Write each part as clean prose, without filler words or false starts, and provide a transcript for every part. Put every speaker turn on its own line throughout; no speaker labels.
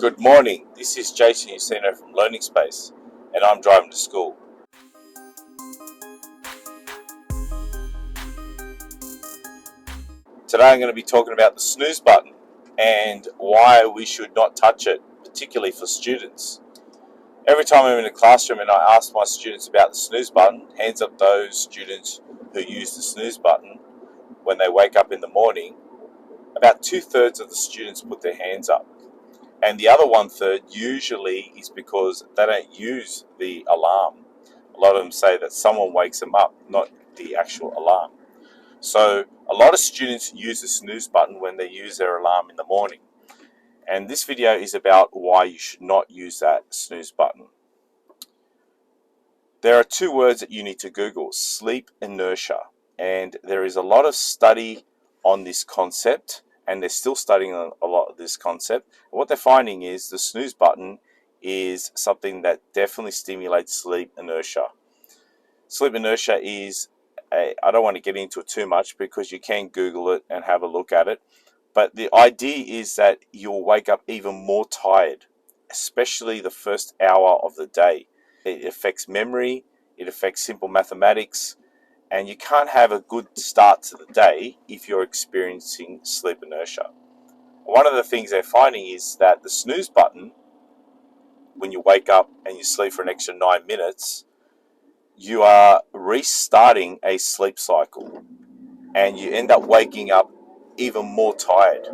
Good morning, this is Jason Ursino from Learning Space, and I'm driving to school. Today I'm going to be talking about the snooze button and why we should not touch it, particularly for students. Every time I'm in a classroom and I ask my students about the snooze button, hands up those students who use the snooze button when they wake up in the morning, about 2/3 of the students put their hands up. And the other 1/3 usually is because they don't use the alarm. A lot of them say that someone wakes them up, not the actual alarm. So a lot of students use the snooze button when they use their alarm in the morning. And this video is about why you should not use that snooze button. There are two words that you need to Google: sleep inertia. And there is a lot of study on this concept, and they're still studying a lot of this concept. And what they're finding is the snooze button is something that definitely stimulates sleep inertia. Sleep inertia is, I don't want to get into it too much because you can Google it and have a look at it. But the idea is that you'll wake up even more tired, especially the first hour of the day. It affects memory, it affects simple mathematics, and you can't have a good start to the day if you're experiencing sleep inertia. One of the things they're finding is that the snooze button, when you wake up and you sleep for an extra 9 minutes, you are restarting a sleep cycle and you end up waking up even more tired.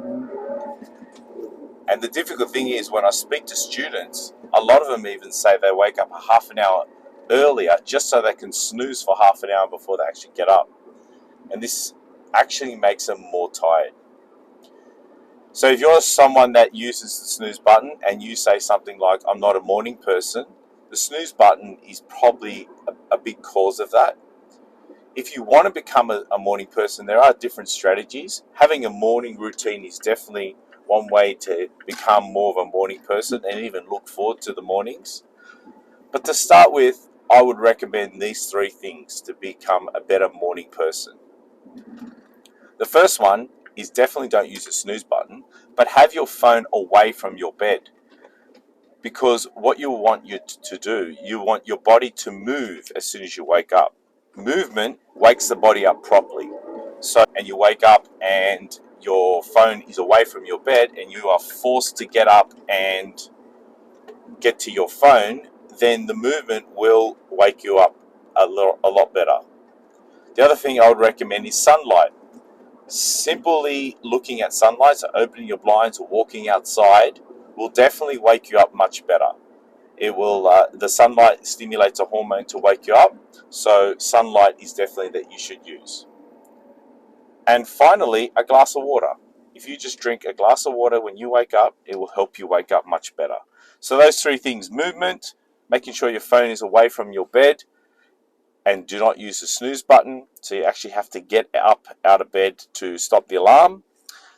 And the difficult thing is, when I speak to students, a lot of them even say they wake up a half an hour earlier just so they can snooze for half an hour before they actually get up. And this actually makes them more tired. So if you're someone that uses the snooze button and you say something like, "I'm not a morning person," the snooze button is probably a big cause of that. If you want to become a morning person, there are different strategies. Having a morning routine is definitely one way to become more of a morning person and even look forward to the mornings. But to start with, I would recommend these three things to become a better morning person. The first one is definitely don't use the snooze button, but have your phone away from your bed. Because what you want you to do, you want your body to move as soon as you wake up. Movement wakes the body up properly. And you wake up and your phone is away from your bed and you are forced to get up and get to your phone, then the movement will wake you up a lot better. The other thing I would recommend is sunlight. Simply looking at sunlight, so opening your blinds or walking outside, will definitely wake you up much better. It will. The sunlight stimulates a hormone to wake you up, so sunlight is definitely that you should use. And finally, a glass of water. If you just drink a glass of water when you wake up, it will help you wake up much better. So those three things: movement, making sure your phone is away from your bed, and do not use the snooze button, so you actually have to get up out of bed to stop the alarm.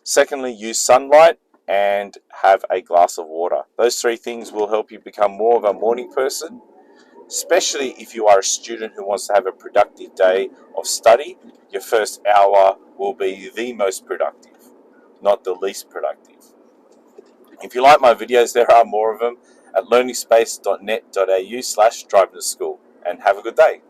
Secondly, use sunlight and have a glass of water. Those three things will help you become more of a morning person, especially if you are a student who wants to have a productive day of study. Your first hour will be the most productive, not the least productive. If you like my videos, there are more of them at learningspace.net.au/driving to school. And have a good day.